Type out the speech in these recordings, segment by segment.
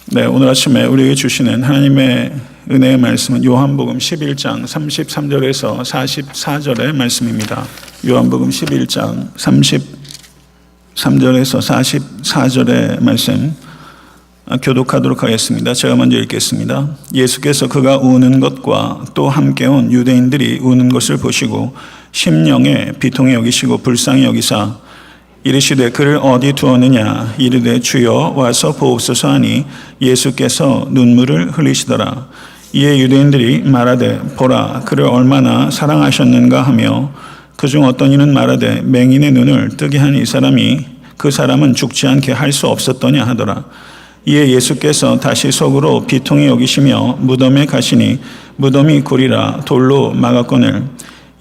네, 오늘 아침에 우리에게 주시는 하나님의 은혜의 말씀은 요한복음 11장 33절에서 44절의 말씀입니다. 요한복음 11장 33절에서 44절의 말씀 교독하도록 하겠습니다. 제가 먼저 읽겠습니다. 예수께서 그가 우는 것과 또 함께 온 유대인들이 우는 것을 보시고 심령에 비통히 여기시고 불쌍히 여기사 이르시되 그를 어디 두었느냐 이르되 주여 와서 보옵소서 하니 예수께서 눈물을 흘리시더라. 이에 유대인들이 말하되 보라 그를 얼마나 사랑하셨는가 하며 그중 어떤 이는 말하되 맹인의 눈을 뜨게 한 이 사람이 그 사람은 죽지 않게 할 수 없었더냐 하더라. 이에 예수께서 다시 속으로 비통히 여기시며 무덤에 가시니 무덤이 고리라 돌로 막았거늘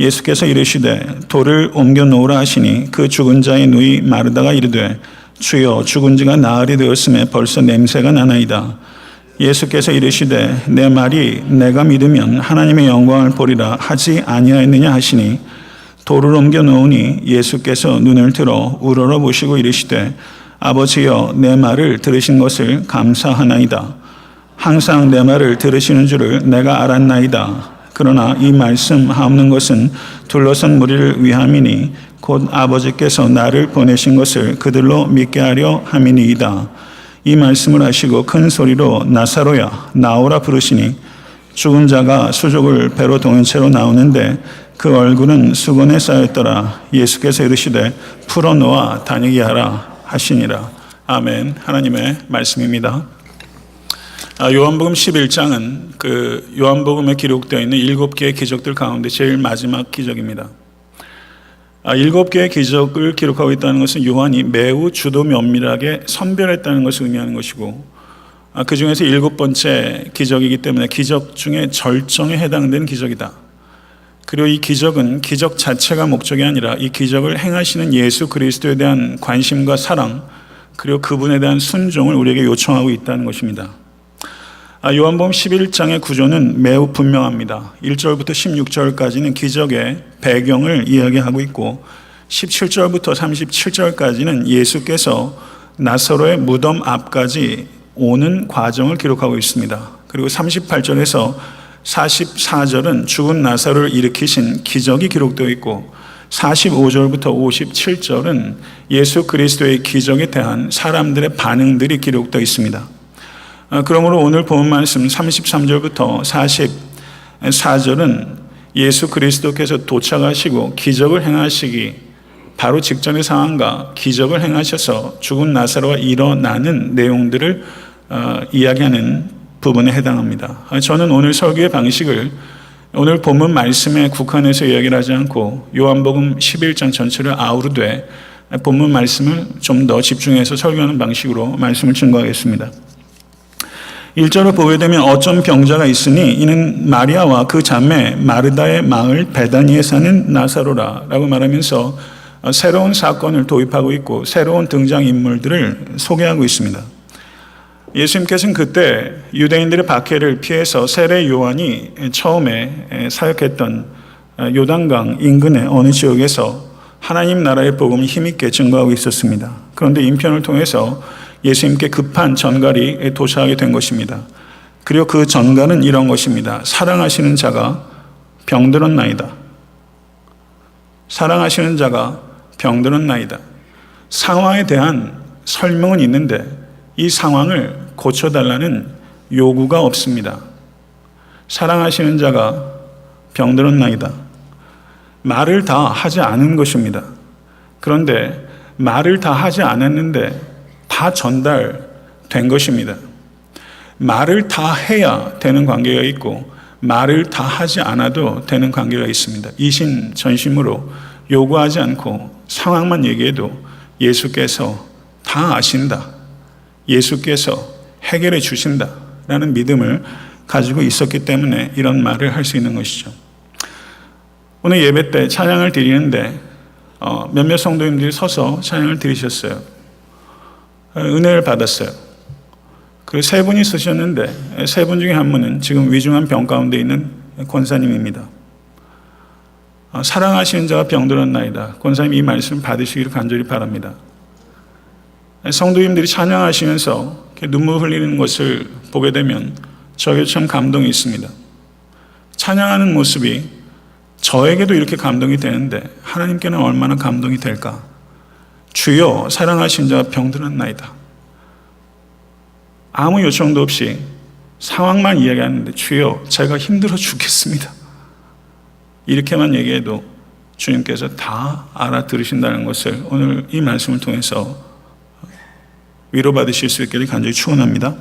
예수께서 이르시되 돌을 옮겨 놓으라 하시니 그 죽은 자의 누이 마르다가 이르되 주여 죽은 지가 나흘이 되었음에 벌써 냄새가 나나이다. 예수께서 이르시되 내 말이 내가 믿으면 하나님의 영광을 보리라 하지 아니하였느냐 하시니 돌을 옮겨 놓으니 예수께서 눈을 들어 우러러 보시고 이르시되 아버지여 내 말을 들으신 것을 감사하나이다. 항상 내 말을 들으시는 줄을 내가 알았나이다. 그러나 이 말씀 하옵는 것은 둘러선 무리를 위함이니 곧 아버지께서 나를 보내신 것을 그들로 믿게 하려 함이니이다. 이 말씀을 하시고 큰 소리로 나사로야 나오라 부르시니 죽은 자가 수족을 배로 동인 채로 나오는데 그 얼굴은 수건에 쌓였더라. 예수께서 이르시되 풀어놓아 다니게 하라 하시니라. 아멘. 하나님의 말씀입니다. 요한복음 11장은 그 요한복음에 기록되어 있는 7개의 기적들 가운데 제일 마지막 기적입니다. 7개의 기적을 기록하고 있다는 것은 요한이 매우 주도 면밀하게 선별했다는 것을 의미하는 것이고 그 중에서 7번째 기적이기 때문에 기적 중에 절정에 해당되는 기적이다. 그리고 이 기적은 기적 자체가 목적이 아니라 이 기적을 행하시는 예수 그리스도에 대한 관심과 사랑 그리고 그분에 대한 순종을 우리에게 요청하고 있다는 것입니다. 요한복음 11장의 구조는 매우 분명합니다. 1절부터 16절까지는 기적의 배경을 이야기하고 있고 17절부터 37절까지는 예수께서 나사로의 무덤 앞까지 오는 과정을 기록하고 있습니다. 그리고 38절에서 44절은 죽은 나사로를 일으키신 기적이 기록되어 있고 45절부터 57절은 예수 그리스도의 기적에 대한 사람들의 반응들이 기록되어 있습니다. 그러므로 오늘 본 말씀 33절부터 44절은 예수 그리스도께서 도착하시고 기적을 행하시기 바로 직전의 상황과 기적을 행하셔서 죽은 나사로가 일어나는 내용들을 이야기하는 부분에 해당합니다. 저는 오늘 설교의 방식을 오늘 본문 말씀에 국한해서 이야기를 하지 않고 요한복음 11장 전체를 아우르되 본문 말씀을 좀 더 집중해서 설교하는 방식으로 말씀을 증거하겠습니다. 1절을 보게 되면 어떤 병자가 있으니 이는 마리아와 그 자매 마르다의 마을 베다니에 사는 나사로라 라고 말하면서 새로운 사건을 도입하고 있고 새로운 등장인물들을 소개하고 있습니다. 예수님께서는 그때 유대인들의 박해를 피해서 세례 요한이 처음에 사역했던 요단강 인근의 어느 지역에서 하나님 나라의 복음을 힘있게 증거하고 있었습니다. 그런데 인편을 통해서 예수님께 급한 전갈이 도착하게 된 것입니다. 그리고 그 전갈은 이런 것입니다. 사랑하시는 자가 병들었나이다. 사랑하시는 자가 병들었나이다. 상황에 대한 설명은 있는데 이 상황을 고쳐달라는 요구가 없습니다. 사랑하시는 자가 병들었나이다. 말을 다 하지 않은 것입니다. 그런데 말을 다 하지 않았는데 다 전달된 것입니다. 말을 다 해야 되는 관계가 있고 말을 다 하지 않아도 되는 관계가 있습니다. 이심전심으로 요구하지 않고 상황만 얘기해도 예수께서 다 아신다. 예수께서 해결해 주신다라는 믿음을 가지고 있었기 때문에 이런 말을 할 수 있는 것이죠. 오늘 예배 때 찬양을 드리는데 몇몇 성도님들이 서서 찬양을 드리셨어요. 은혜를 받았어요. 그 세 분이 쓰셨는데 세 분 중에 한 분은 지금 위중한 병 가운데 있는 권사님입니다. 사랑하시는 자가 병들었나이다. 권사님 이 말씀 받으시기를 간절히 바랍니다. 성도님들이 찬양하시면서 이렇게 눈물 흘리는 것을 보게 되면 저에게 참 감동이 있습니다. 찬양하는 모습이 저에게도 이렇게 감동이 되는데 하나님께는 얼마나 감동이 될까? 주여 사랑하신 자가 병들었나이다. 아무 요청도 없이 상황만 이야기하는데 주여 제가 힘들어 죽겠습니다. 이렇게만 얘기해도 주님께서 다 알아들으신다는 것을 오늘 이 말씀을 통해서 위로받으실 수 있기를 간절히 축원합니다.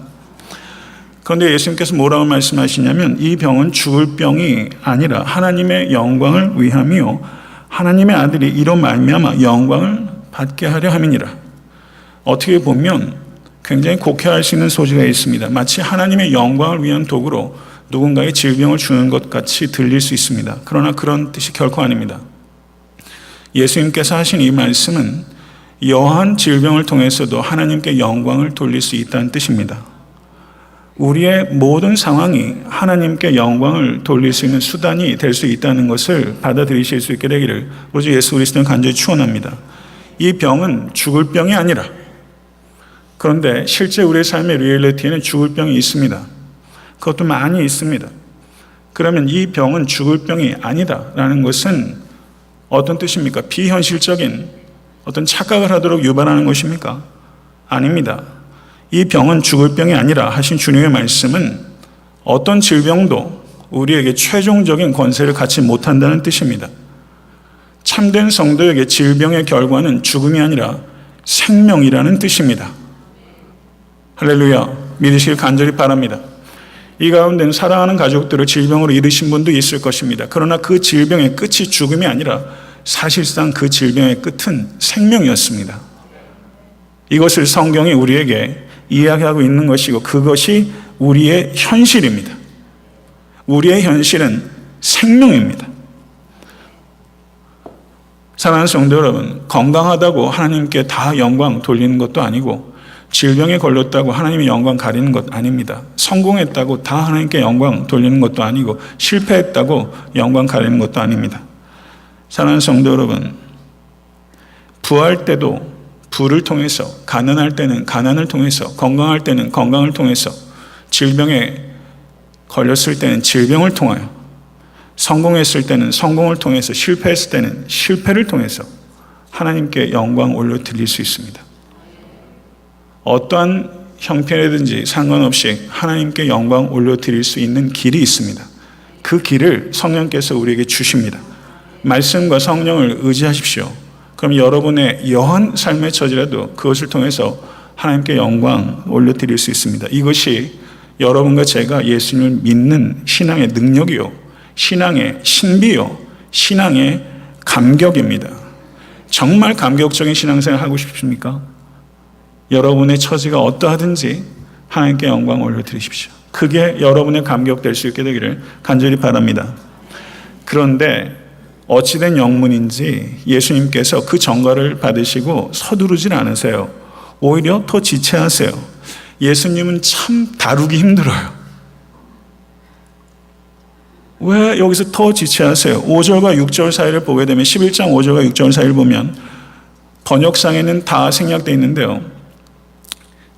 그런데 예수님께서 뭐라고 말씀하시냐면 이 병은 죽을 병이 아니라 하나님의 영광을 위함이요 하나님의 아들이 이로 말미암아 영광을 받게 하려 함이니라. 어떻게 보면 굉장히 곡해할 수 있는 소지가 있습니다. 마치 하나님의 영광을 위한 도구로 누군가의 질병을 주는 것 같이 들릴 수 있습니다. 그러나 그런 뜻이 결코 아닙니다. 예수님께서 하신 이 말씀은 여한 질병을 통해서도 하나님께 영광을 돌릴 수 있다는 뜻입니다. 우리의 모든 상황이 하나님께 영광을 돌릴 수 있는 수단이 될 수 있다는 것을 받아들이실 수 있게 되기를 우리 주 예수 그리스도는 간절히 축원합니다. 이 병은 죽을 병이 아니라, 그런데 실제 우리의 삶의 리얼리티에는 죽을 병이 있습니다. 그것도 많이 있습니다. 그러면 이 병은 죽을 병이 아니다라는 것은 어떤 뜻입니까? 비현실적인 어떤 착각을 하도록 유발하는 것입니까? 아닙니다. 이 병은 죽을 병이 아니라 하신 주님의 말씀은 어떤 질병도 우리에게 최종적인 권세를 갖지 못한다는 뜻입니다. 참된 성도에게 질병의 결과는 죽음이 아니라 생명이라는 뜻입니다. 할렐루야. 믿으시길 간절히 바랍니다. 이 가운데는 사랑하는 가족들을 질병으로 잃으신 분도 있을 것입니다. 그러나 그 질병의 끝이 죽음이 아니라 사실상 그 질병의 끝은 생명이었습니다. 이것을 성경이 우리에게 이야기하고 있는 것이고 그것이 우리의 현실입니다. 우리의 현실은 생명입니다. 사랑하는 성도 여러분, 건강하다고 하나님께 다 영광 돌리는 것도 아니고 질병에 걸렸다고 하나님의 영광 가리는 것 아닙니다. 성공했다고 다 하나님께 영광 돌리는 것도 아니고 실패했다고 영광 가리는 것도 아닙니다. 사랑하는 성도 여러분, 부할 때도 부를 통해서, 가난할 때는 가난을 통해서, 건강할 때는 건강을 통해서, 질병에 걸렸을 때는 질병을 통하여, 성공했을 때는 성공을 통해서, 실패했을 때는 실패를 통해서 하나님께 영광 올려드릴 수 있습니다. 어떠한 형편이든지 상관없이 하나님께 영광 올려드릴 수 있는 길이 있습니다. 그 길을 성령께서 우리에게 주십니다. 말씀과 성령을 의지하십시오. 그럼 여러분의 여한 삶의 처지라도 그것을 통해서 하나님께 영광 올려드릴 수 있습니다. 이것이 여러분과 제가 예수님을 믿는 신앙의 능력이요, 신앙의 신비요, 신앙의 감격입니다. 정말 감격적인 신앙생활 하고 싶습니까? 여러분의 처지가 어떠하든지 하나님께 영광 올려드리십시오. 그게 여러분의 감격될 수 있게 되기를 간절히 바랍니다. 그런데 어찌된 영문인지 예수님께서 그 전가를 받으시고 서두르질 않으세요. 오히려 더 지체하세요. 예수님은 참 다루기 힘들어요. 왜 여기서 더 지체하세요? 5절과 6절 사이를 보게 되면 11장 5절과 6절 사이를 보면 번역상에는 다 생략되어 있는데요.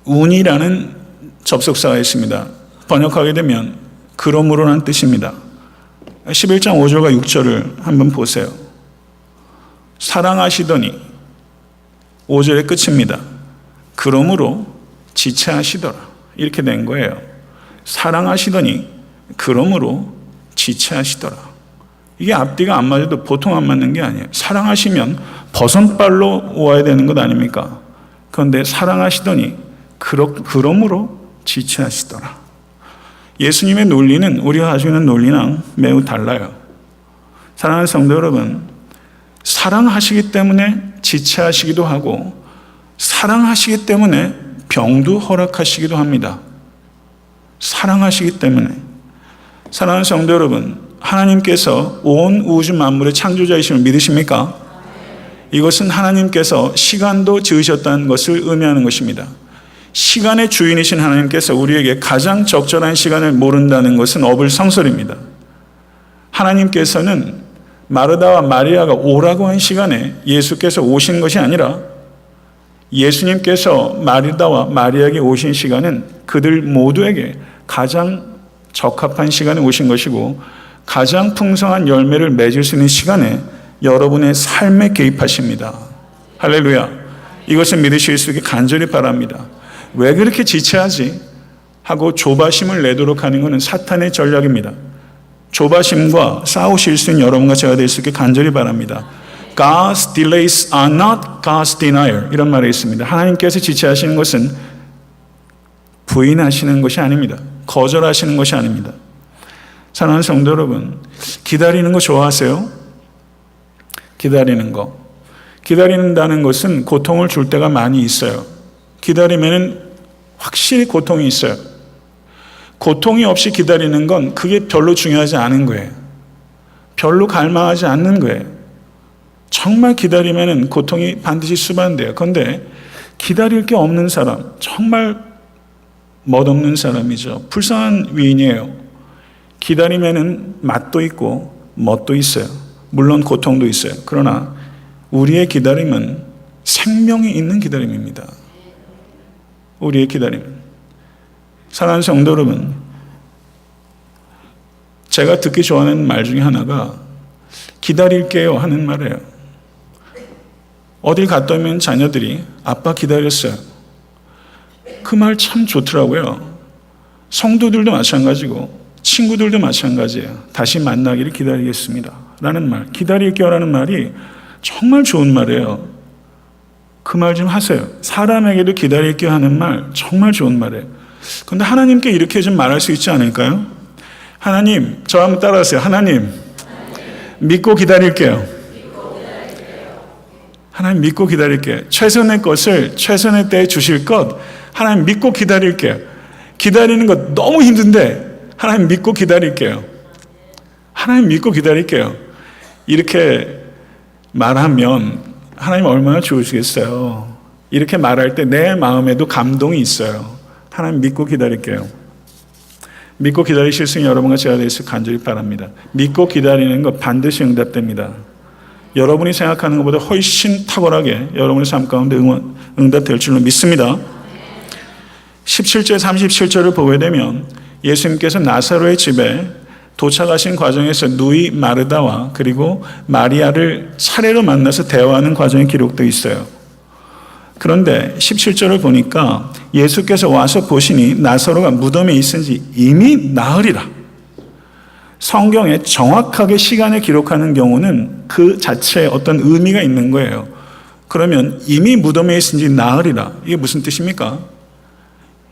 운이라는 접속사가 있습니다. 번역하게 되면 그러므로라는 뜻입니다. 11장 5절과 6절을 한번 보세요. 사랑하시더니 5절의 끝입니다. 그러므로 지체하시더라. 이렇게 된 거예요. 사랑하시더니 그러므로 지체하시더라. 이게 앞뒤가 안 맞아도 보통 안 맞는 게 아니에요. 사랑하시면 버선발로 와야 되는 것 아닙니까? 그런데 사랑하시더니 그러므로 지체하시더라. 예수님의 논리는 우리가 가지고 있는 논리랑 매우 달라요. 사랑하는 성도 여러분, 사랑하시기 때문에 지체하시기도 하고 사랑하시기 때문에 병도 허락하시기도 합니다. 사랑하시기 때문에. 사랑하는 성도 여러분, 하나님께서 온 우주 만물의 창조자이심을 믿으십니까? 이것은 하나님께서 시간도 지으셨다는 것을 의미하는 것입니다. 시간의 주인이신 하나님께서 우리에게 가장 적절한 시간을 모른다는 것은 어불성설입니다. 하나님께서는 마르다와 마리아가 오라고 한 시간에 예수께서 오신 것이 아니라 예수님께서 마르다와 마리아에게 오신 시간은 그들 모두에게 가장 적합한 시간에 오신 것이고 가장 풍성한 열매를 맺을 수 있는 시간에 여러분의 삶에 개입하십니다. 할렐루야. 이것을 믿으실 수 있게 간절히 바랍니다. 왜 그렇게 지체하지? 하고 조바심을 내도록 하는 것은 사탄의 전략입니다. 조바심과 싸우실 수 있는 여러분과 제가 될 수 있게 간절히 바랍니다. God's delays are not God's denial. 이런 말이 있습니다. 하나님께서 지체하시는 것은 부인하시는 것이 아닙니다. 거절하시는 것이 아닙니다. 사랑하는 성도 여러분, 기다리는 거 좋아하세요? 기다리는 거. 기다린다는 것은 고통을 줄 때가 많이 있어요. 기다리면 확실히 고통이 있어요. 고통이 없이 기다리는 건 그게 별로 중요하지 않은 거예요. 별로 갈망하지 않는 거예요. 정말 기다리면 고통이 반드시 수반돼요. 그런데 기다릴 게 없는 사람, 정말 멋없는 사람이죠. 불쌍한 위인이에요. 기다리면 맛도 있고 멋도 있어요. 물론 고통도 있어요. 그러나 우리의 기다림은 생명이 있는 기다림입니다. 우리의 기다림. 사랑하는 성도 여러분, 제가 듣기 좋아하는 말 중에 하나가 기다릴게요 하는 말이에요. 어딜 갔다 오면 자녀들이 아빠 기다렸어요. 그 말 참 좋더라고요. 성도들도 마찬가지고 친구들도 마찬가지예요. 다시 만나기를 기다리겠습니다 라는 말, 기다릴게요 라는 말이 정말 좋은 말이에요. 그 말 좀 하세요. 사람에게도 기다릴게요 하는 말 정말 좋은 말이에요. 그런데 하나님께 이렇게 좀 말할 수 있지 않을까요? 하나님, 저 한번 따라하세요. 하나님, 믿고 기다릴게요. 하나님 믿고 기다릴게요. 최선의 것을 최선의 때에 주실 것 하나님 믿고 기다릴게요. 기다리는 것 너무 힘든데 하나님 믿고 기다릴게요. 하나님 믿고 기다릴게요. 이렇게 말하면 하나님 얼마나 좋으시겠어요. 이렇게 말할 때 내 마음에도 감동이 있어요. 하나님 믿고 기다릴게요. 믿고 기다리실 수 있는 여러분과 제가 될 수 간절히 바랍니다. 믿고 기다리는 것 반드시 응답됩니다. 여러분이 생각하는 것보다 훨씬 탁월하게 여러분의 삶 가운데 응답될 줄로 믿습니다. 17절 37절을 보게 되면 예수님께서 나사로의 집에 도착하신 과정에서 누이 마르다와 그리고 마리아를 차례로 만나서 대화하는 과정이 기록되어 있어요. 그런데 17절을 보니까 예수께서 와서 보시니 나사로가 무덤에 있은지 이미 나으리라. 성경에 정확하게 시간을 기록하는 경우는 그 자체에 어떤 의미가 있는 거예요. 그러면 이미 무덤에 있은지 나으리라. 이게 무슨 뜻입니까?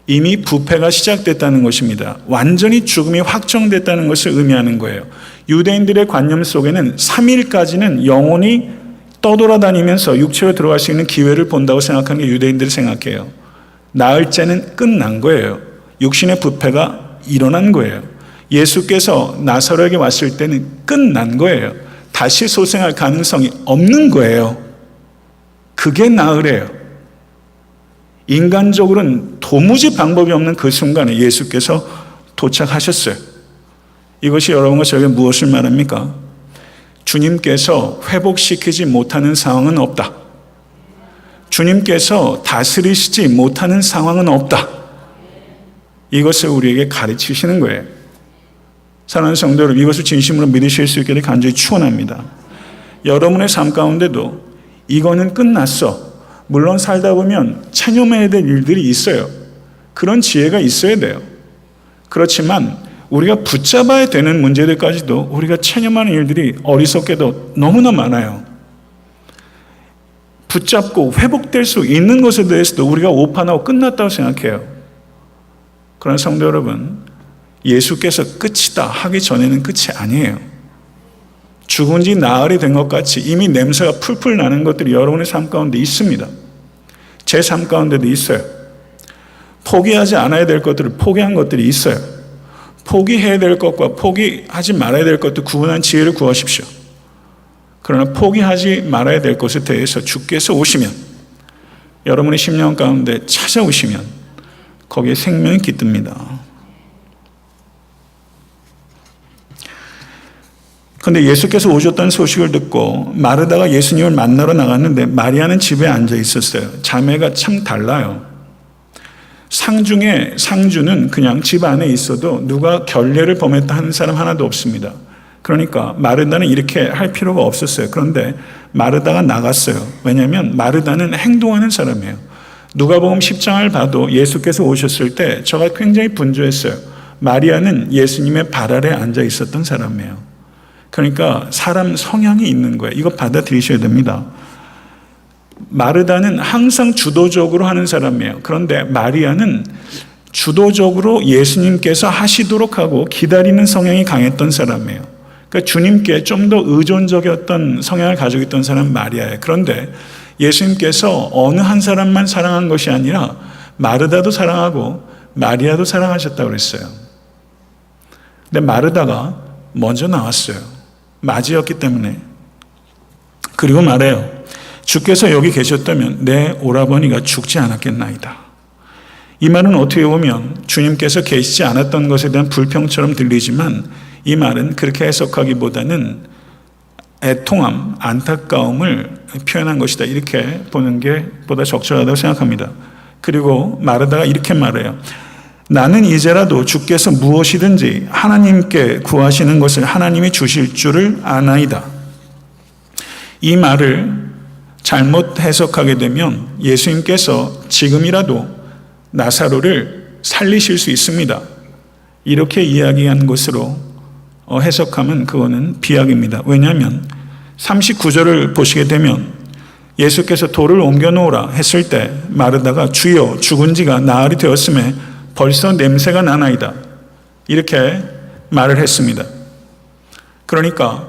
이미 부패가 시작됐다는 것입니다. 완전히 죽음이 확정됐다는 것을 의미하는 거예요. 유대인들의 관념 속에는 3일까지는 영혼이 떠돌아다니면서 육체로 들어갈 수 있는 기회를 본다고 생각하는 게 유대인들이 생각해요. 나흘째는 끝난 거예요. 육신의 부패가 일어난 거예요. 예수께서 나사로에게 왔을 때는 끝난 거예요. 다시 소생할 가능성이 없는 거예요. 그게 나으래요. 인간적으로는 도무지 방법이 없는 그 순간에 예수께서 도착하셨어요. 이것이 여러분과 저에게 무엇을 말합니까? 주님께서 회복시키지 못하는 상황은 없다. 주님께서 다스리시지 못하는 상황은 없다. 이것을 우리에게 가르치시는 거예요. 사랑하는 성도 여러분, 이것을 진심으로 믿으실 수 있기를 간절히 축원합니다. 여러분의 삶 가운데도 이거는 끝났어. 물론 살다 보면 체념해야 될 일들이 있어요. 그런 지혜가 있어야 돼요. 그렇지만 우리가 붙잡아야 되는 문제들까지도 우리가 체념하는 일들이 어리석게도 너무나 많아요. 붙잡고 회복될 수 있는 것에 대해서도 우리가 오판하고 끝났다고 생각해요. 그러나 성도 여러분, 예수께서 끝이다 하기 전에는 끝이 아니에요. 죽은 지 나흘이 된 것 같이 이미 냄새가 풀풀 나는 것들이 여러분의 삶 가운데 있습니다. 제 삶 가운데도 있어요. 포기하지 않아야 될 것들을 포기한 것들이 있어요. 포기해야 될 것과 포기하지 말아야 될 것도 구분한 지혜를 구하십시오. 그러나 포기하지 말아야 될 것에 대해서 주께서 오시면, 여러분의 심령 가운데 찾아오시면 거기에 생명이 깃듭니다. 그런데 예수께서 오셨다는 소식을 듣고 마르다가 예수님을 만나러 나갔는데 마리아는 집에 앉아 있었어요. 자매가 참 달라요. 상주는 그냥 집 안에 있어도 누가 결례를 범했다 하는 사람 하나도 없습니다. 그러니까 마르다는 이렇게 할 필요가 없었어요. 그런데 마르다가 나갔어요. 왜냐하면 마르다는 행동하는 사람이에요. 누가복음 10장을 봐도 예수께서 오셨을 때 저가 굉장히 분주했어요. 마리아는 예수님의 발 아래 앉아 있었던 사람이에요. 그러니까 사람 성향이 있는 거예요. 이거 받아들이셔야 됩니다. 마르다는 항상 주도적으로 하는 사람이에요. 그런데 마리아는 주도적으로 예수님께서 하시도록 하고 기다리는 성향이 강했던 사람이에요. 그러니까 주님께 좀 더 의존적이었던 성향을 가지고 있던 사람은 마리아예요. 그런데 예수님께서 어느 한 사람만 사랑한 것이 아니라 마르다도 사랑하고 마리아도 사랑하셨다고 그랬어요. 근데 마르다가 먼저 나왔어요. 맞이였기 때문에. 그리고 말해요. 주께서 여기 계셨다면 내 오라버니가 죽지 않았겠나이다. 이 말은 어떻게 보면 주님께서 계시지 않았던 것에 대한 불평처럼 들리지만 이 말은 그렇게 해석하기보다는 애통함, 안타까움을 표현한 것이다. 이렇게 보는 게 보다 적절하다고 생각합니다. 그리고 마르다가 이렇게 말해요. 나는 이제라도 주께서 무엇이든지 하나님께 구하시는 것을 하나님이 주실 줄을 아나이다. 이 말을 잘못 해석하게 되면 예수님께서 지금이라도 나사로를 살리실 수 있습니다. 이렇게 이야기한 것으로 해석하면 그거는 비약입니다. 왜냐하면 39절을 보시게 되면 예수께서 돌을 옮겨 놓으라 했을 때 마르다가 주여 죽은 지가 나흘이 되었음에 벌써 냄새가 나나이다. 이렇게 말을 했습니다. 그러니까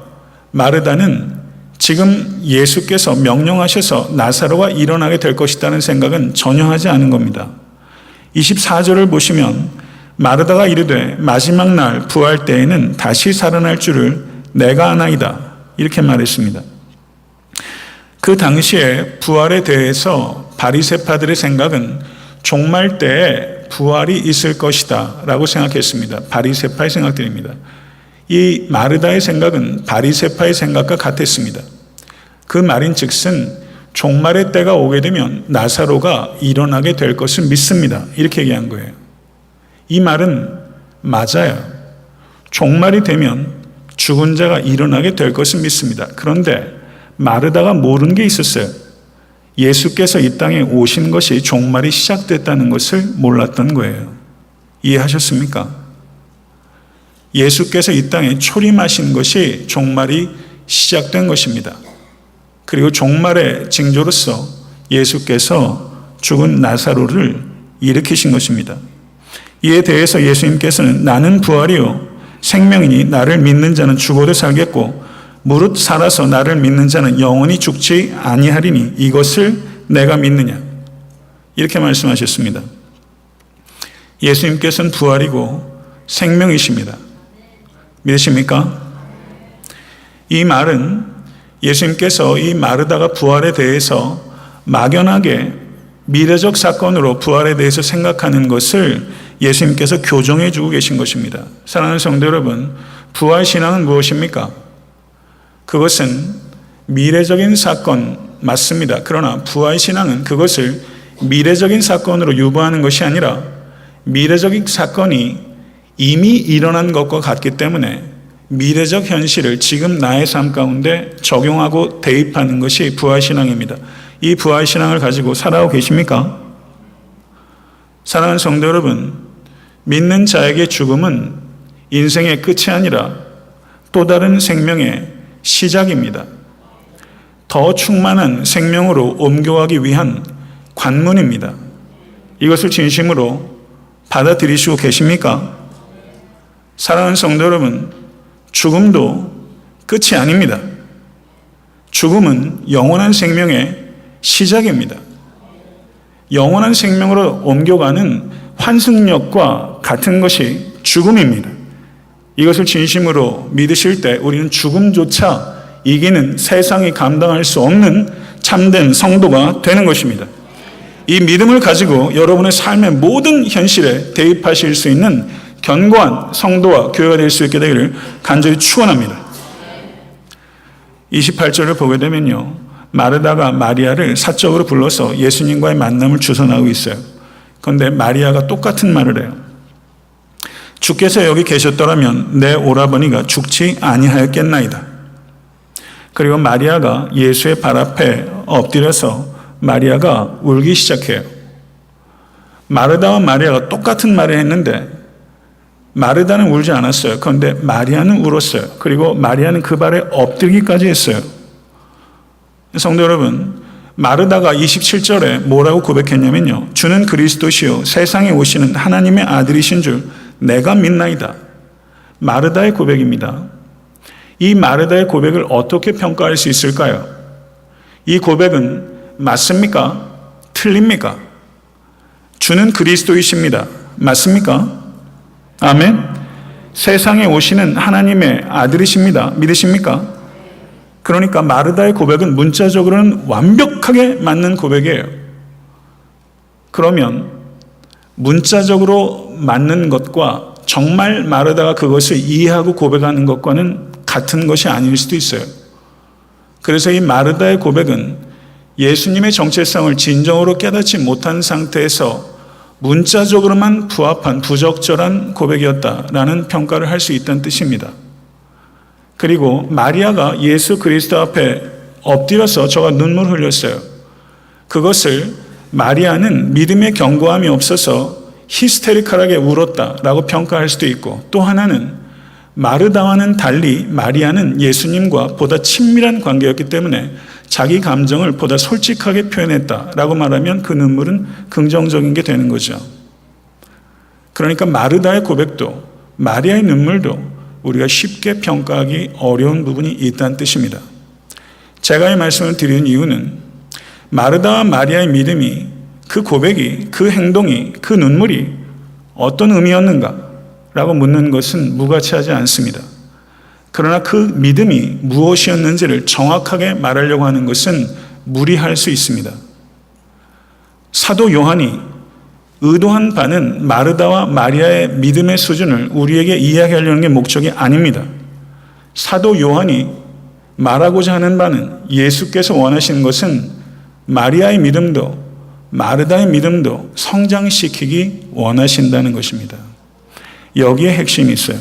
마르다는 지금 예수께서 명령하셔서 나사로가 일어나게 될 것이라는 생각은 전혀 하지 않은 겁니다. 24절을 보시면 마르다가 이르되 마지막 날 부활 때에는 다시 살아날 줄을 내가 아나이다. 이렇게 말했습니다. 그 당시에 부활에 대해서 바리새파들의 생각은 종말 때에 부활이 있을 것이다 라고 생각했습니다. 바리새파의 생각들입니다. 이 마르다의 생각은 바리새파의 생각과 같았습니다. 그 말인즉슨 종말의 때가 오게 되면 나사로가 일어나게 될 것을 믿습니다. 이렇게 얘기한 거예요. 이 말은 맞아요. 종말이 되면 죽은 자가 일어나게 될 것을 믿습니다. 그런데 마르다가 모르는 게 있었어요. 예수께서 이 땅에 오신 것이 종말이 시작됐다는 것을 몰랐던 거예요. 이해하셨습니까? 예수께서 이 땅에 초림하신 것이 종말이 시작된 것입니다. 그리고 종말의 징조로서 예수께서 죽은 나사로를 일으키신 것입니다. 이에 대해서 예수님께서는 나는 부활이요 생명이니 나를 믿는 자는 죽어도 살겠고 무릇 살아서 나를 믿는 자는 영원히 죽지 아니하리니 이것을 내가 믿느냐 이렇게 말씀하셨습니다. 예수님께서는 부활이고 생명이십니다. 믿으십니까? 이 말은 예수님께서 이 마르다가 부활에 대해서 막연하게 미래적 사건으로 부활에 대해서 생각하는 것을 예수님께서 교정해 주고 계신 것입니다. 사랑하는 성도 여러분, 부활신앙은 무엇입니까? 그것은 미래적인 사건 맞습니다. 그러나 부활신앙은 그것을 미래적인 사건으로 유보하는 것이 아니라 미래적인 사건이 이미 일어난 것과 같기 때문에 미래적 현실을 지금 나의 삶 가운데 적용하고 대입하는 것이 부활신앙입니다. 이 부활신앙을 가지고 살아오고 계십니까? 사랑하는 성도 여러분, 믿는 자에게 죽음은 인생의 끝이 아니라 또 다른 생명의 시작입니다. 더 충만한 생명으로 옮겨가기 위한 관문입니다. 이것을 진심으로 받아들이시고 계십니까? 사랑하는 성도 여러분, 죽음도 끝이 아닙니다. 죽음은 영원한 생명의 시작입니다. 영원한 생명으로 옮겨가는 환승역과 같은 것이 죽음입니다. 이것을 진심으로 믿으실 때 우리는 죽음조차 이기는 세상이 감당할 수 없는 참된 성도가 되는 것입니다. 이 믿음을 가지고 여러분의 삶의 모든 현실에 대입하실 수 있는 견고한 성도와 교회가 될 수 있게 되기를 간절히 축원합니다. 28절을 보게 되면요, 마르다가 마리아를 사적으로 불러서 예수님과의 만남을 주선하고 있어요. 그런데 마리아가 똑같은 말을 해요. 주께서 여기 계셨더라면 내 오라버니가 죽지 아니하였겠나이다. 그리고 마리아가 예수의 발 앞에 엎드려서 마리아가 울기 시작해요. 마르다와 마리아가 똑같은 말을 했는데 마르다는 울지 않았어요. 그런데 마리아는 울었어요. 그리고 마리아는 그 발에 엎드리기까지 했어요. 성도 여러분, 마르다가 27절에 뭐라고 고백했냐면요, 주는 그리스도시요 세상에 오시는 하나님의 아들이신 줄 내가 믿나이다. 마르다의 고백입니다. 이 마르다의 고백을 어떻게 평가할 수 있을까요? 이 고백은 맞습니까? 틀립니까? 주는 그리스도이십니다. 맞습니까? 아멘. 세상에 오시는 하나님의 아들이십니다. 믿으십니까? 그러니까 마르다의 고백은 문자적으로는 완벽하게 맞는 고백이에요. 그러면 문자적으로 맞는 것과 정말 마르다가 그것을 이해하고 고백하는 것과는 같은 것이 아닐 수도 있어요. 그래서 이 마르다의 고백은 예수님의 정체성을 진정으로 깨닫지 못한 상태에서 문자적으로만 부합한 부적절한 고백이었다라는 평가를 할 수 있다는 뜻입니다. 그리고 마리아가 예수 그리스도 앞에 엎드려서 저가 눈물을 흘렸어요. 그것을 마리아는 믿음의 견고함이 없어서 히스테리컬하게 울었다라고 평가할 수도 있고, 또 하나는 마르다와는 달리 마리아는 예수님과 보다 친밀한 관계였기 때문에 자기 감정을 보다 솔직하게 표현했다라고 말하면 그 눈물은 긍정적인 게 되는 거죠. 그러니까 마르다의 고백도 마리아의 눈물도 우리가 쉽게 평가하기 어려운 부분이 있다는 뜻입니다. 제가 이 말씀을 드리는 이유는 마르다와 마리아의 믿음이, 그 고백이, 그 행동이, 그 눈물이 어떤 의미였는가 라고 묻는 것은 무가치하지 않습니다. 그러나 그 믿음이 무엇이었는지를 정확하게 말하려고 하는 것은 무리할 수 있습니다. 사도 요한이 의도한 바는 마르다와 마리아의 믿음의 수준을 우리에게 이야기하려는 게 목적이 아닙니다. 사도 요한이 말하고자 하는 바는 예수께서 원하시는 것은 마리아의 믿음도 마르다의 믿음도 성장시키기 원하신다는 것입니다. 여기에 핵심이 있어요.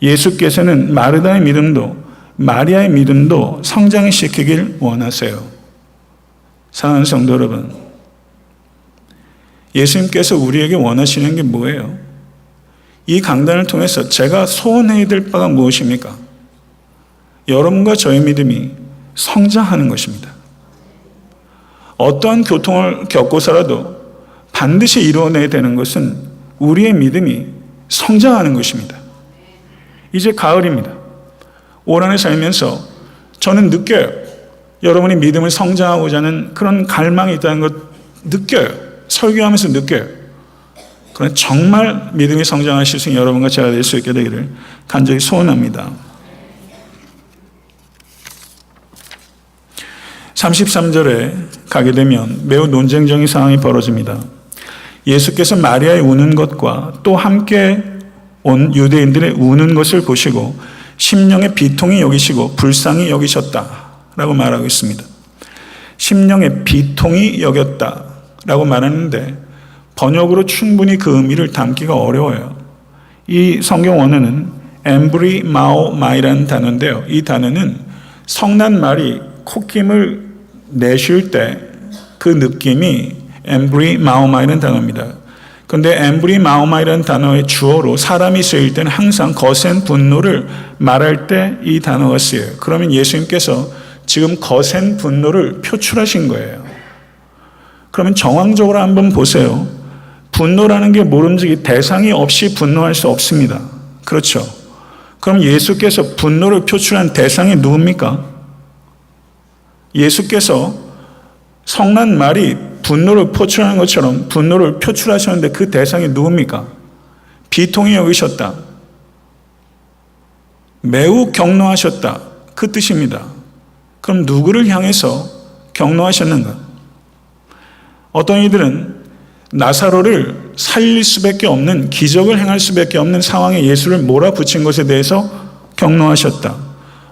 예수께서는 마르다의 믿음도 마리아의 믿음도 성장시키길 원하세요. 사랑하는 성도 여러분, 예수님께서 우리에게 원하시는 게 뭐예요? 이 강단을 통해서 제가 소원해야 될 바가 무엇입니까? 여러분과 저의 믿음이 성장하는 것입니다. 어떠한 고통을 겪고서라도 반드시 이루어내야 되는 것은 우리의 믿음이 성장하는 것입니다. 이제 가을입니다. 올 한해 살면서 저는 느껴요. 여러분이 믿음을 성장하고자 하는 그런 갈망이 있다는 것 느껴요. 설교하면서 느껴요. 그러나 정말 믿음이 성장하실 수 있는 여러분과 제가 될 수 있게 되기를 간절히 소원합니다. 33절에 가게 되면 매우 논쟁적인 상황이 벌어집니다. 예수께서 마리아의 우는 것과 또 함께 온 유대인들의 우는 것을 보시고 심령의 비통이 여기시고 불쌍히 여기셨다라고 말하고 있습니다. 심령의 비통이 여겼다라고 말하는데 번역으로 충분히 그 의미를 담기가 어려워요. 이 성경 원어는 엠브리마오마이라는 단어인데요. 이 단어는 성난 말이 콧김을 내쉴 때 그 느낌이 엠브리마오마이라는 단어입니다. 그런데 엠브리마오마이라는 단어의 주어로 사람이 쓰일 때는 항상 거센 분노를 말할 때 이 단어가 쓰여요. 그러면 예수님께서 지금 거센 분노를 표출하신 거예요. 그러면 정황적으로 한번 보세요. 분노라는 게 모름지기 대상이 없이 분노할 수 없습니다. 그렇죠? 그럼 예수께서 분노를 표출한 대상이 누굽니까? 예수께서 성난 말이 분노를 표출하는 것처럼 분노를 표출하셨는데 그 대상이 누굽니까? 비통히 여기셨다. 매우 경노하셨다. 그 뜻입니다. 그럼 누구를 향해서 경노하셨는가? 어떤 이들은 나사로를 살릴 수밖에 없는, 기적을 행할 수밖에 없는 상황에 예수를 몰아붙인 것에 대해서 경노하셨다.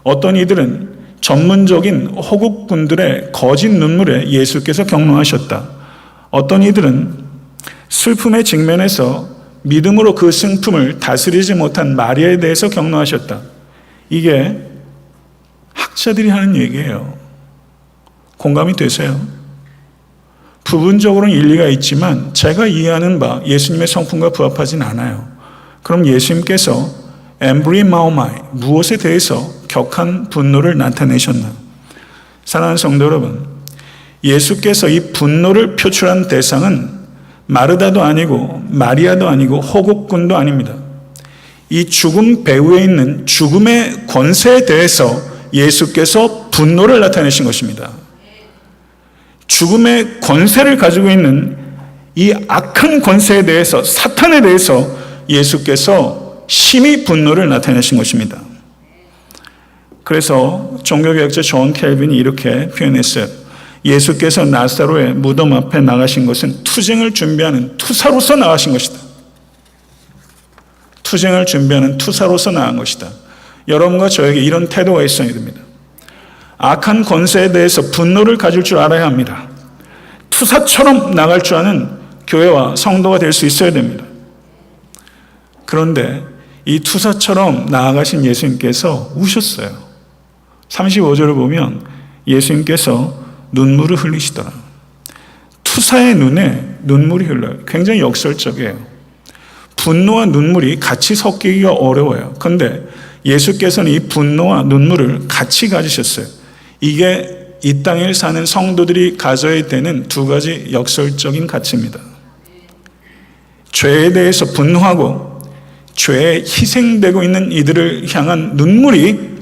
어떤 이들은 전문적인 호국분들의 거짓 눈물에 예수께서 경노하셨다. 어떤 이들은 슬픔의 직면에서 믿음으로 그 슬픔을 다스리지 못한 마리아에 대해서 경노하셨다. 이게 학자들이 하는 얘기예요. 공감이 되세요? 부분적으로는 일리가 있지만 제가 이해하는 바 예수님의 성품과 부합하진 않아요. 그럼 예수님께서 엠브리 마오마이, 무엇에 대해서 격한 분노를 나타내셨나? 사랑하는 성도 여러분, 예수께서 이 분노를 표출한 대상은 마르다도 아니고 마리아도 아니고 호국군도 아닙니다. 이 죽음 배후에 있는 죽음의 권세에 대해서 예수께서 분노를 나타내신 것입니다. 죽음의 권세를 가지고 있는 이 악한 권세에 대해서, 사탄에 대해서 예수께서 심히 분노를 나타내신 것입니다. 그래서 종교개혁자 존 켈빈이 이렇게 표현했어요. 예수께서 나사로의 무덤 앞에 나가신 것은 투쟁을 준비하는 투사로서 나가신 것이다. 투쟁을 준비하는 투사로서 나간 것이다. 여러분과 저에게 이런 태도가 있어야 됩니다. 악한 권세에 대해서 분노를 가질 줄 알아야 합니다. 투사처럼 나갈 줄 아는 교회와 성도가 될 수 있어야 됩니다. 그런데 이 투사처럼 나아가신 예수님께서 우셨어요. 35절을 보면 예수님께서 눈물을 흘리시더라. 투사의 눈에 눈물이 흘러요. 굉장히 역설적이에요. 분노와 눈물이 같이 섞이기가 어려워요. 그런데 예수께서는 이 분노와 눈물을 같이 가지셨어요. 이게 이 땅에 사는 성도들이 가져야 되는 두 가지 역설적인 가치입니다. 죄에 대해서 분노하고 죄에 희생되고 있는 이들을 향한 눈물이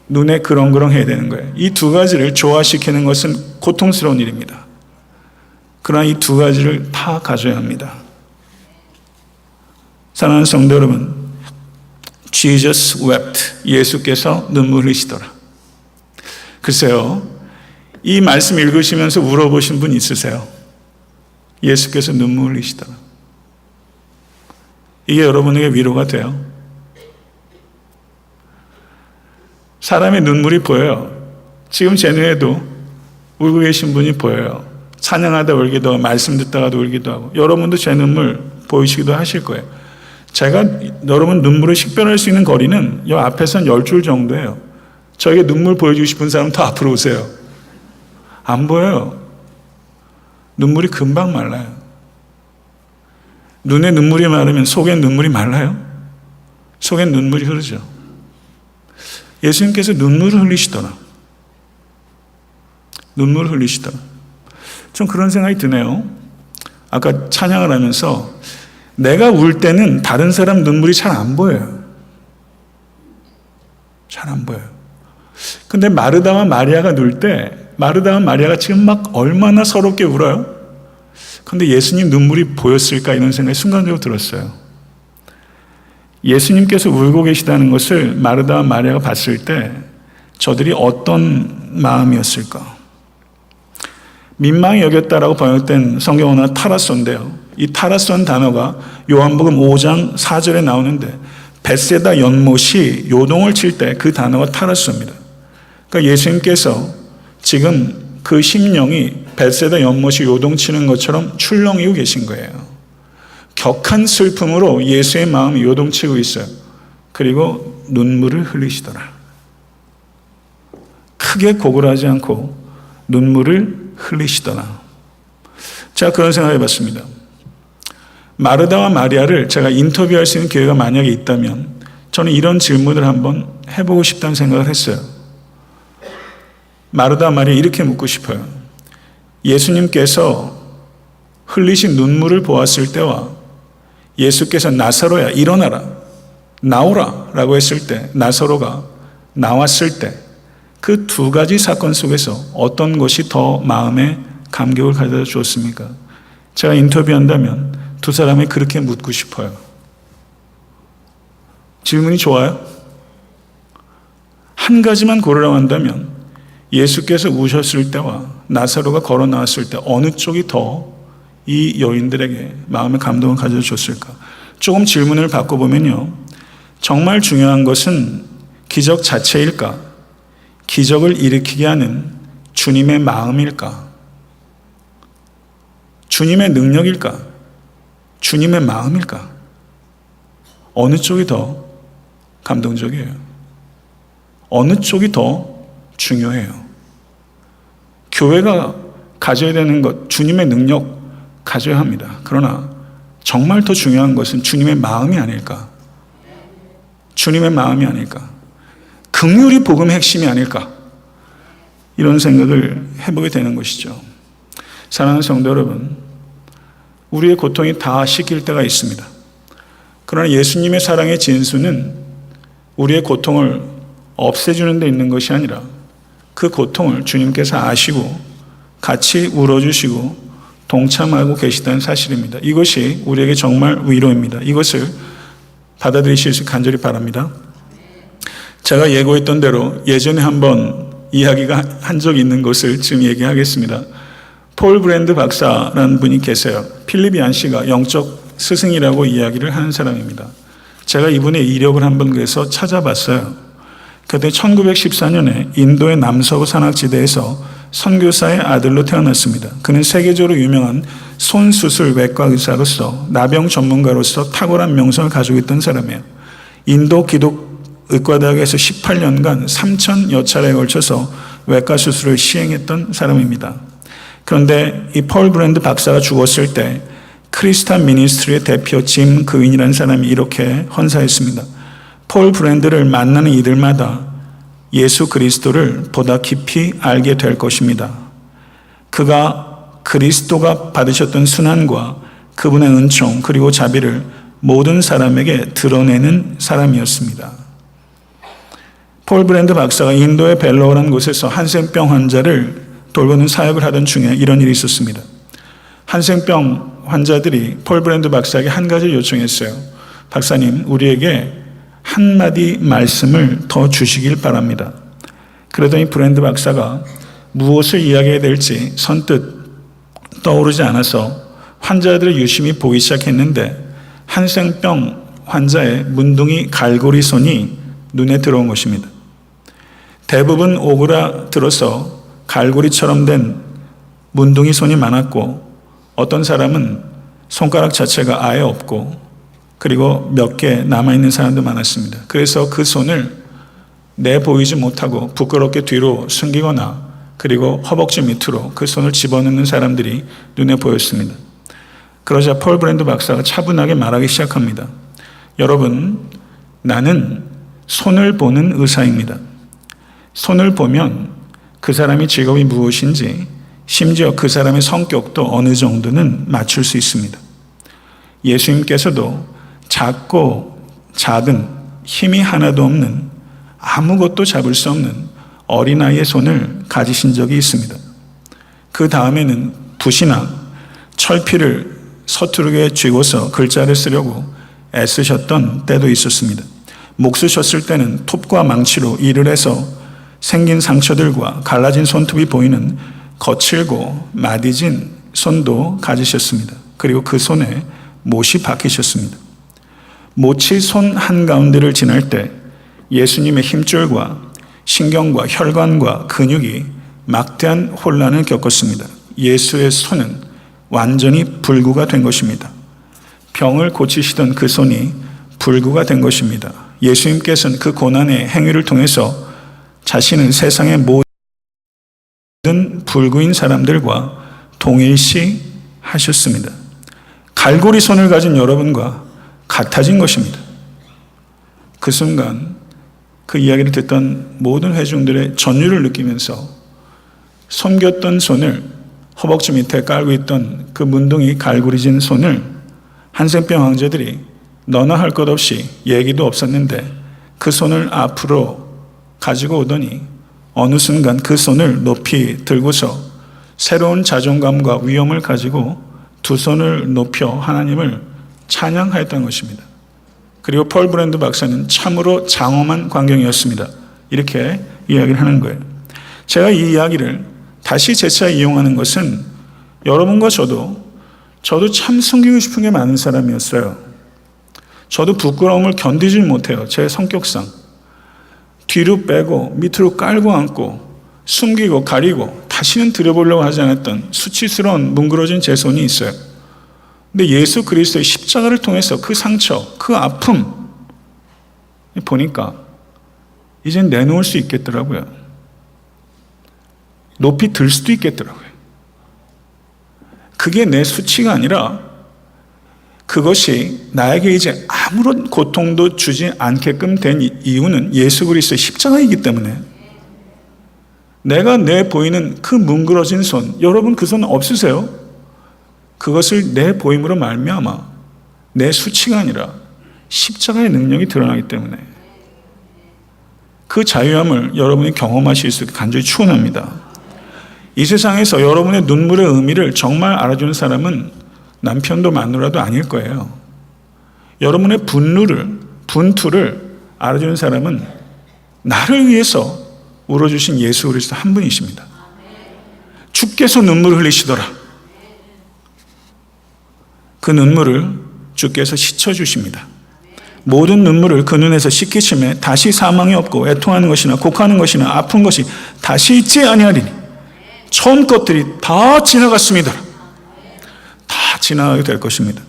눈에 그렁그렁해야 되는 거예요. 이 두 가지를 조화시키는 것은 고통스러운 일입니다. 그러나 이 두 가지를 다 가져야 합니다. 사랑하는 성도 여러분, Jesus wept. 예수께서 눈물 흘리시더라. 글쎄요, 이 말씀 읽으시면서 울어보신 분 있으세요? 예수께서 눈물 흘리시더라. 이게 여러분에게 위로가 돼요? 사람의 눈물이 보여요. 지금 제 눈에도 울고 계신 분이 보여요. 찬양하다 울기도 하고 말씀 듣다가도 울기도 하고, 여러분도 제 눈물 보이시기도 하실 거예요. 제가 여러분 눈물을 식별할 수 있는 거리는 이 앞에서 10줄 정도예요. 저에게 눈물 보여주고 싶은 사람 더 앞으로 오세요. 안 보여요. 눈물이 금방 말라요. 눈에 눈물이 마르면 속엔 눈물이 말라요? 속엔 눈물이 흐르죠. 예수님께서 눈물을 흘리시더라. 눈물을 흘리시더라. 좀 그런 생각이 드네요. 아까 찬양을 하면서 내가 울 때는 다른 사람 눈물이 잘 안 보여요. 잘 안 보여요. 근데 마르다와 마리아가 눈 때 마르다와 마리아가 지금 막 얼마나 서럽게 울어요? 근데 예수님 눈물이 보였을까 이런 생각이 순간적으로 들었어요. 예수님께서 울고 계시다는 것을 마르다와 마리아가 봤을 때 저들이 어떤 마음이었을까? 민망히 여겼다라고 번역된 성경 언어는 타라소인데요. 이 타라소는 단어가 요한복음 5장 4절에 나오는데 벳세다 연못이 요동을 칠 때 그 단어가 타라소입니다. 그러니까 예수님께서 지금 그 심령이 벳세다 연못이 요동치는 것처럼 출렁이고 계신 거예요. 격한 슬픔으로 예수의 마음이 요동치고 있어요. 그리고 눈물을 흘리시더라. 크게 고글하지 않고 눈물을 흘리시더라. 제가 그런 생각을 해봤습니다. 마르다와 마리아를 제가 인터뷰할 수 있는 기회가 만약에 있다면 저는 이런 질문을 한번 해보고 싶다는 생각을 했어요. 마르다와 마리아 이렇게 묻고 싶어요. 예수님께서 흘리신 눈물을 보았을 때와 예수께서 나사로야 일어나라 나오라 라고 했을 때 나사로가 나왔을 때 그 두 가지 사건 속에서 어떤 것이 더 마음에 감격을 가져다 주었습니까? 제가 인터뷰한다면 두 사람이 그렇게 묻고 싶어요. 질문이 좋아요? 한 가지만 고르라고 한다면 예수께서 우셨을 때와 나사로가 걸어 나왔을 때 어느 쪽이 더 이 여인들에게 마음의 감동을 가져다 줬을까? 조금 질문을 바꿔보면요. 정말 중요한 것은 기적 자체일까? 기적을 일으키게 하는 주님의 마음일까? 주님의 능력일까? 주님의 마음일까? 어느 쪽이 더 감동적이에요? 어느 쪽이 더 중요해요? 교회가 가져야 되는 것, 주님의 능력 가져야 합니다. 그러나 정말 더 중요한 것은 주님의 마음이 아닐까? 주님의 마음이 아닐까? 긍휼이 복음의 핵심이 아닐까? 이런 생각을 해보게 되는 것이죠. 사랑하는 성도 여러분, 우리의 고통이 다 씻길 때가 있습니다. 그러나 예수님의 사랑의 진수는 우리의 고통을 없애주는 데 있는 것이 아니라 그 고통을 주님께서 아시고 같이 울어주시고 동참하고 계시다는 사실입니다. 이것이 우리에게 정말 위로입니다. 이것을 받아들이실 수 간절히 바랍니다. 제가 예고했던 대로 예전에 한번 이야기가 한 적이 있는 것을 지금 얘기하겠습니다. 폴 브랜드 박사라는 분이 계세요. 필립 얀 씨가 영적 스승이라고 이야기를 하는 사람입니다. 제가 이분의 이력을 한번 그래서 찾아봤어요. 그때 1914년에 인도의 남서부 산악지대에서 선교사의 아들로 태어났습니다. 그는 세계적으로 유명한 손수술 외과 의사로서 나병 전문가로서 탁월한 명성을 가지고 있던 사람이에요. 인도 기독의과대학에서 18년간 3,000여 차례에 걸쳐서 외과 수술을 시행했던 사람입니다. 그런데 이 폴 브랜드 박사가 죽었을 때 크리스탄 미니스트리의 대표 짐 그윈이라는 사람이 이렇게 헌사했습니다. 폴 브랜드를 만나는 이들마다 예수 그리스도를 보다 깊이 알게 될 것입니다. 그가 그리스도가 받으셨던 순환과 그분의 은총 그리고 자비를 모든 사람에게 드러내는 사람이었습니다. 폴 브랜드 박사가 인도의 벨로어라는 곳에서 한센병 환자를 돌보는 사역을 하던 중에 이런 일이 있었습니다. 한센병 환자들이 폴 브랜드 박사에게 한 가지 요청했어요. 박사님, 우리에게 한마디 말씀을 더 주시길 바랍니다. 그러더니 브랜드 박사가 무엇을 이야기해야 될지 선뜻 떠오르지 않아서 환자들을 유심히 보기 시작했는데 한센병 환자의 문둥이 갈고리 손이 눈에 들어온 것입니다. 대부분 오그라들어서 갈고리처럼 된 문둥이 손이 많았고 어떤 사람은 손가락 자체가 아예 없고 그리고 몇 개 남아있는 사람도 많았습니다. 그래서 그 손을 내보이지 못하고 부끄럽게 뒤로 숨기거나 그리고 허벅지 밑으로 그 손을 집어넣는 사람들이 눈에 보였습니다. 그러자 폴 브랜드 박사가 차분하게 말하기 시작합니다. 여러분, 나는 손을 보는 의사입니다. 손을 보면 그 사람의 직업이 무엇인지 심지어 그 사람의 성격도 어느 정도는 맞출 수 있습니다. 예수님께서도 작고 작은 힘이 하나도 없는 아무것도 잡을 수 없는 어린아이의 손을 가지신 적이 있습니다. 그 다음에는 붓이나 철피를 서투르게 쥐고서 글자를 쓰려고 애쓰셨던 때도 있었습니다. 목 쓰셨을 때는 톱과 망치로 일을 해서 생긴 상처들과 갈라진 손톱이 보이는 거칠고 마디진 손도 가지셨습니다. 그리고 그 손에 못이 박히셨습니다. 못이 손 한가운데를 지날 때 예수님의 힘줄과 신경과 혈관과 근육이 막대한 혼란을 겪었습니다. 예수의 손은 완전히 불구가 된 것입니다. 병을 고치시던 그 손이 불구가 된 것입니다. 예수님께서는 그 고난의 행위를 통해서 자신은 세상의 모든 불구인 사람들과 동일시 하셨습니다. 갈고리 손을 가진 여러분과 같아진 것입니다. 그 순간 그 이야기를 듣던 모든 회중들의 전율을 느끼면서 섬겼던 손을 허벅지 밑에 깔고 있던 그 문둥이 갈고리진 손을 한센병 황제들이 너나 할 것 없이 얘기도 없었는데 그 손을 앞으로 가지고 오더니 어느 순간 그 손을 높이 들고서 새로운 자존감과 위엄을 가지고 두 손을 높여 하나님을 찬양하였던 것입니다. 그리고 폴 브랜드 박사는 참으로 장엄한 광경이었습니다. 이렇게 이야기를 하는 거예요. 제가 이 이야기를 다시 재차 이용하는 것은 여러분과 저도 참 숨기고 싶은 게 많은 사람이었어요. 저도 부끄러움을 견디지 못해요. 제 성격상. 뒤로 빼고 밑으로 깔고 앉고 숨기고 가리고 다시는 들여보려고 하지 않았던 수치스러운 뭉그러진 제 손이 있어요. 근데 예수 그리스도의 십자가를 통해서 그 상처, 그 아픔 보니까 이젠 내놓을 수 있겠더라고요. 높이 들 수도 있겠더라고요. 그게 내 수치가 아니라 그것이 나에게 이제 아무런 고통도 주지 않게끔 된 이유는 예수 그리스도의 십자가이기 때문에 내가 내 보이는 그 뭉그러진 손, 여러분 그 손 없으세요? 그것을 내 보임으로 말미암아 내 수치가 아니라 십자가의 능력이 드러나기 때문에 그 자유함을 여러분이 경험하실 수 있게 간절히 축원합니다. 이 세상에서 여러분의 눈물의 의미를 정말 알아주는 사람은 남편도 마누라도 아닐 거예요. 여러분의 분투를 알아주는 사람은 나를 위해서 울어주신 예수 그리스도 한 분이십니다. 주께서 눈물을 흘리시더라. 그 눈물을 주께서 씻어주십니다. 모든 눈물을 그 눈에서 씻기심에 다시 사망이 없고 애통하는 것이나 곡하는 것이나 아픈 것이 다시 있지 아니하리니 처음 것들이 다 지나갔습니다. 다 지나가게 될 것입니다.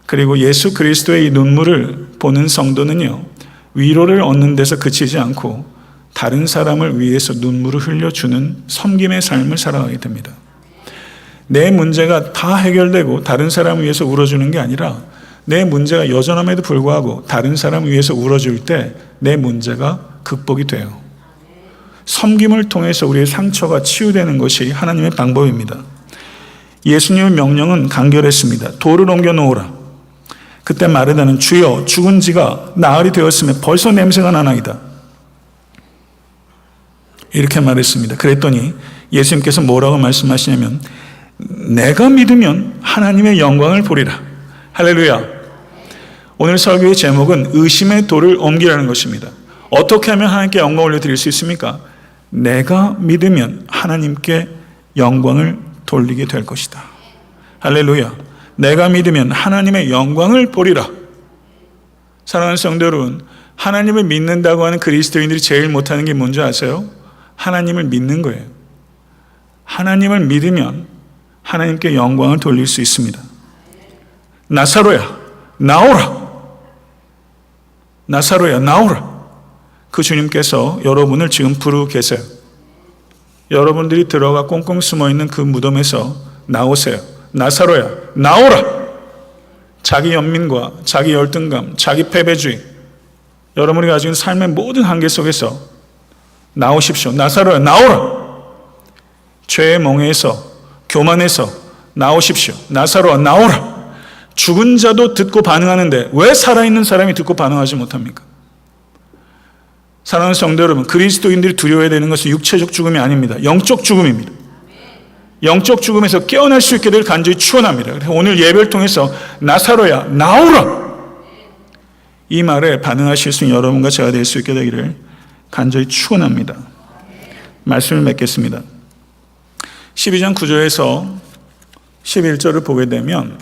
그리고 예수 그리스도의 이 눈물을 보는 성도는요, 위로를 얻는 데서 그치지 않고 다른 사람을 위해서 눈물을 흘려주는 섬김의 삶을 살아가게 됩니다. 내 문제가 다 해결되고 다른 사람을 위해서 울어주는 게 아니라 내 문제가 여전함에도 불구하고 다른 사람을 위해서 울어줄 때 내 문제가 극복이 돼요. 섬김을 통해서 우리의 상처가 치유되는 것이 하나님의 방법입니다. 예수님의 명령은 간결했습니다. 돌을 옮겨 놓으라. 그때 마르다는 주여 죽은 지가 나흘이 되었으면 벌써 냄새가 나나이다. 이렇게 말했습니다. 그랬더니 예수님께서 뭐라고 말씀하시냐면 내가 믿으면 하나님의 영광을 보리라. 할렐루야. 오늘 설교의 제목은 의심의 돌을 옮기라는 것입니다. 어떻게 하면 하나님께 영광을 올려드릴 수 있습니까? 내가 믿으면 하나님께 영광을 돌리게 될 것이다. 할렐루야. 내가 믿으면 하나님의 영광을 보리라. 사랑하는 성도 여러분, 하나님을 믿는다고 하는 그리스도인들이 제일 못하는 게 뭔지 아세요? 하나님을 믿는 거예요. 하나님을 믿으면 하나님께 영광을 돌릴 수 있습니다. 나사로야, 나오라. 나사로야, 나오라. 그 주님께서 여러분을 지금 부르고 계세요. 여러분들이 들어가 꽁꽁 숨어있는 그 무덤에서 나오세요. 나사로야, 나오라. 자기 연민과 자기 열등감, 자기 패배주의, 여러분이 가지고 있는 삶의 모든 한계 속에서 나오십시오. 나사로야, 나오라. 죄의 멍에서, 교만에서 나오십시오. 나사로야, 나오라. 죽은 자도 듣고 반응하는데 왜 살아있는 사람이 듣고 반응하지 못합니까? 사랑하는 성도 여러분, 그리스도인들이 두려워해야 되는 것은 육체적 죽음이 아닙니다. 영적 죽음입니다. 영적 죽음에서 깨어날 수 있게 될 간절히 축원합니다. 그래서 오늘 예배를 통해서 나사로야, 나오라. 이 말에 반응하실 수 있는 여러분과 제가 될 수 있게 되기를 간절히 축원합니다. 말씀을 맺겠습니다. 12장 9절에서 11절을 보게 되면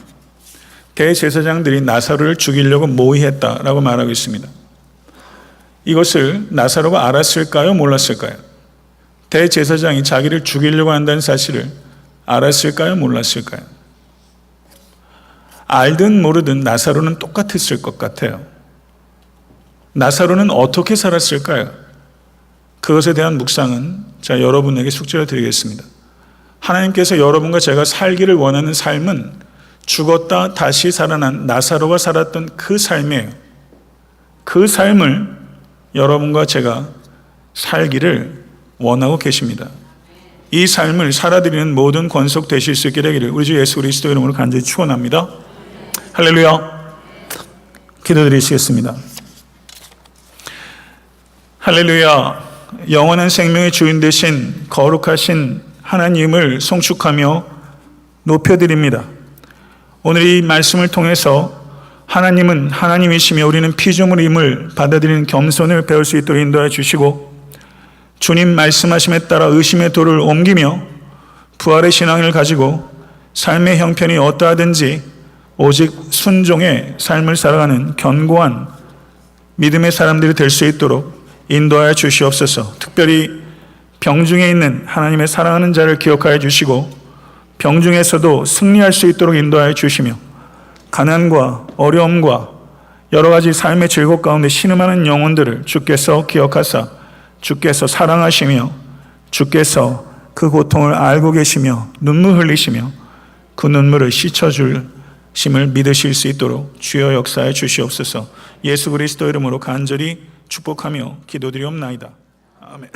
대제사장들이 나사로를 죽이려고 모의했다라고 말하고 있습니다. 이것을 나사로가 알았을까요? 몰랐을까요? 대제사장이 자기를 죽이려고 한다는 사실을 알았을까요? 몰랐을까요? 알든 모르든 나사로는 똑같았을 것 같아요. 나사로는 어떻게 살았을까요? 그것에 대한 묵상은 제가 여러분에게 숙제를 드리겠습니다. 하나님께서 여러분과 제가 살기를 원하는 삶은 죽었다 다시 살아난 나사로가 살았던 그 삶이에요. 그 삶을 여러분과 제가 살기를 원하고 계십니다. 이 삶을 살아드리는 모든 권속 되실 수 있게 되기를 우리 주 예수 그리스도 이름으로 간절히 축원합니다. 할렐루야. 기도드리시겠습니다. 할렐루야. 영원한 생명의 주인 되신 거룩하신 하나님을 송축하며 높여드립니다. 오늘 이 말씀을 통해서 하나님은 하나님이시며 우리는 피조물임을 받아들이는 겸손을 배울 수 있도록 인도해 주시고 주님 말씀하심에 따라 의심의 돌을 옮기며 부활의 신앙을 가지고 삶의 형편이 어떠하든지 오직 순종의 삶을 살아가는 견고한 믿음의 사람들이 될 수 있도록 인도하여 주시옵소서. 특별히 병중에 있는 하나님의 사랑하는 자를 기억하여 주시고 병중에서도 승리할 수 있도록 인도하여 주시며 가난과 어려움과 여러 가지 삶의 즐겁 가운데 신음하는 영혼들을 주께서 기억하사 주께서 사랑하시며 주께서 그 고통을 알고 계시며 눈물 흘리시며 그 눈물을 씻어줄 심을 믿으실 수 있도록 주여 역사해 주시옵소서. 예수 그리스도 이름으로 간절히 축복하며 기도드리옵나이다. 아멘.